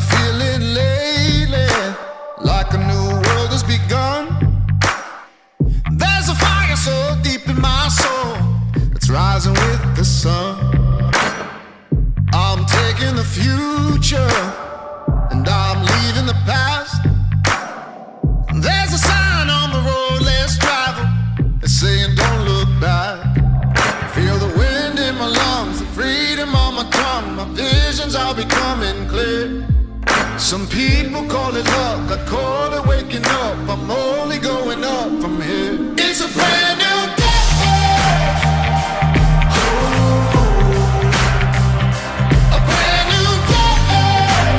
been feeling lately like a new world has begun. There's a fire so deep in my soul, it's rising with the sun. I'm taking the future and I'm leaving the past. There's a sign on the road less traveled, it's saying don't look back. Feel the wind in my lungs, the freedom on my tongue, my visions are becoming clear. Some people call it luck, I call it waking up. I'm more